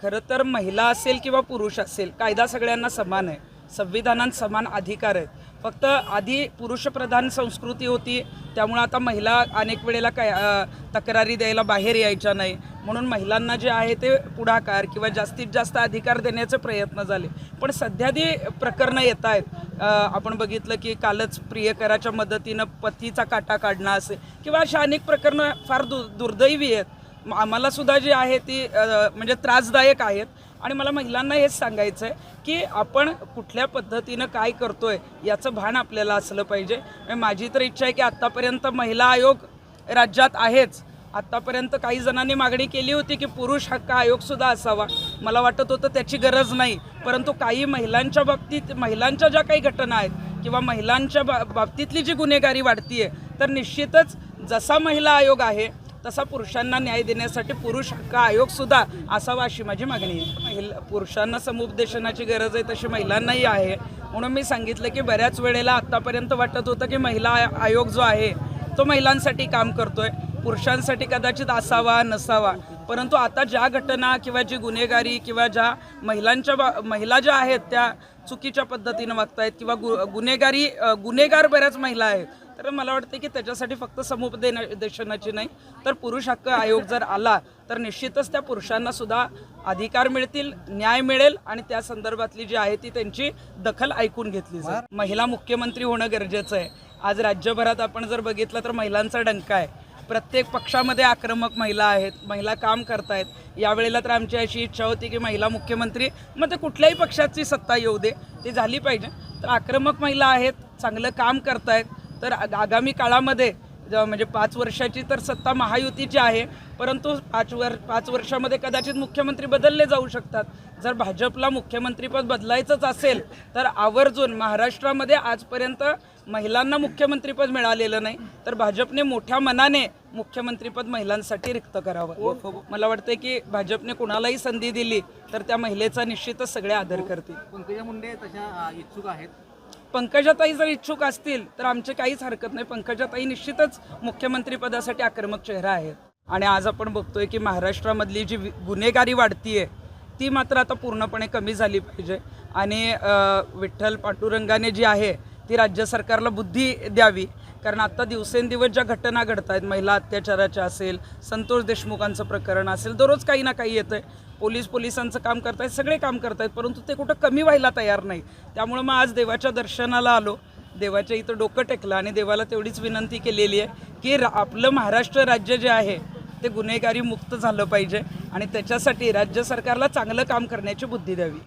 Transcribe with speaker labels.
Speaker 1: खरं तर महिला असेल किंवा पुरुष असेल, कायदा सगळ्यांना समान आहे, संविधानात समान अधिकार आहेत. फक्त आधी पुरुषप्रधान संस्कृती होती, त्यामुळे आता महिला अनेक वेळेला तक्रारी द्यायला बाहेर यायच्या नाही, म्हणून महिलांना जे आहे ते पुढाकार किंवा जास्तीत जास्त अधिकार देण्याचे प्रयत्न झाले. पण सध्या जी प्रकरणं येत आहेत, आपण बघितलं की कालच प्रियकराच्या मदतीनं पतीचा काटा काढणं असेल किंवा अशा अनेक प्रकरणं फार दुर्दैवी आहेत. आम्हाला सुद्धा जी आहे ती म्हणजे त्रासदायक आहेत. आणि मला महिलांना हेच सांगायचं आहे की आपण कुठल्या पद्धतीनं काय करतोय याचं भान आपल्याला असलं पाहिजे. माझी तर इच्छा आहे की आत्तापर्यंत महिला आयोग राज्यात आहेच. आत्तापर्यंत काही जणांनी मागणी केली होती की पुरुष हक्क आयोगसुद्धा असावा. मला वाटत होतं त्याची गरज नाही, परंतु काही महिलांच्या बाबतीत महिलांच्या ज्या काही घटना आहेत किंवा महिलांच्या बाबतीतली जी गुन्हेगारी वाढतीये, तर निश्चितच जसा महिला आयोग आहे तसा पुरुषांना न्याय देण्यासाठी पुरुष हक्क आयोगसुद्धा असावा अशी माझी मागणी आहे. पुरुषांना समुपदेशनाची गरज आहे तशी महिलांनाही आहे. म्हणून मी सांगितलं की बऱ्याच वेळेला आत्तापर्यंत वाटत होतं की महिला आयोग जो आहे तो महिलांसाठी काम करतोय, पुरुषांसाठी कदाचित असावा नसावा. परंतु आता ज्या घटना किंवा जी गुन्हेगारी किंवा ज्या महिला ज्या आहेत त्या चुकीच्या पद्धतीनं वागतायत किंवा गुन्हेगार बऱ्याच महिला आहेत, तर मला वाटतं की त्याच्यासाठी फक्त समुपदेशनाची नाही तर पुरुष हक्क आयोग जर आला तर निश्चितच त्या पुरुषांना सुद्धा अधिकार मिळतील, न्याय मिळेल आणि त्या संदर्भातली जी आहे ती त्यांची दखल ऐकून घेतली जाईल. महिला मुख्यमंत्री होणं गरजेचं आहे. आज राज्यभरात आपण जर बघितलं तर महिलांचा डंका आहे. प्रत्येक पक्षामध्ये आक्रमक महिला आहेत, महिला काम करतायत. यावेळेला तर आमची अशी इच्छा होती की महिला मुख्यमंत्री, मग ते कुठल्याही पक्षाची सत्ता येऊ दे, ती झाली पाहिजे. तर आक्रमक महिला आहेत, चांगलं काम करतायत. तर आगामी काळामध्ये म्हणजे 5 वर्षाची तर सत्ता महायुतीची आहे, परंतु 5 वर्षामध्ये कदाचित मुख्यमंत्री बदलले जाऊ शकतात. जर भाजपला मुख्यमंत्रीपद बदलायचंच असेल तर आवर्जून महाराष्ट्रामध्ये आजपर्यंत महिलांना मुख्यमंत्रीपद मिळालेलं नाही, तर भाजपने मोठ्या मनाने मुख्यमंत्रीपद महिलांसाठी रिक्त करावं. मला वाटतं की भाजपने कुणालाही संधी दिली तर त्या महिलेचा निश्चितच सगळे आदर करतील.
Speaker 2: पंकजा मुंडे तशा इच्छुक आहेत.
Speaker 1: पंकजाताई जर इच्छुक असतील तर आमचे काहीच हरकत नाही. पंकजाताई निश्चितच मुख्यमंत्रीपदासाठी आक्रमक चेहरा आहेत. आणि आज आपण बघतोय की महाराष्ट्रामधली जी गुन्हेगारी वाढतीये ती मात्र आता पूर्णपणे कमी झाली पाहिजे. आणि विठ्ठल पांडुरंगाने जी आहे ती राज्य सरकारला बुद्धी द्यावी. कारण आता दिवसेंदिवस ज्या घटना घडत आहेत, महिला अत्याचाराच्या असेल, संतोष देशमुखांचं प्रकरण असेल, दररोज काही ना काही येतं आहे. पोलिसांचं काम करतायत, सगळे काम करतायत, परंतु ते कुठं कमी व्हायला तयार नाही. त्यामुळं मग आज देवाच्या दर्शनाला आलो, देवाच्या इथं डोकं टेकलं आणि देवाला तेवढीच विनंती केलेली आहे की आपलं महाराष्ट्र राज्य जे आहे ते गुन्हेगारी मुक्त झालं पाहिजे आणि त्याच्यासाठी राज्य सरकारला चांगलं काम करण्याची बुद्धी द्यावी.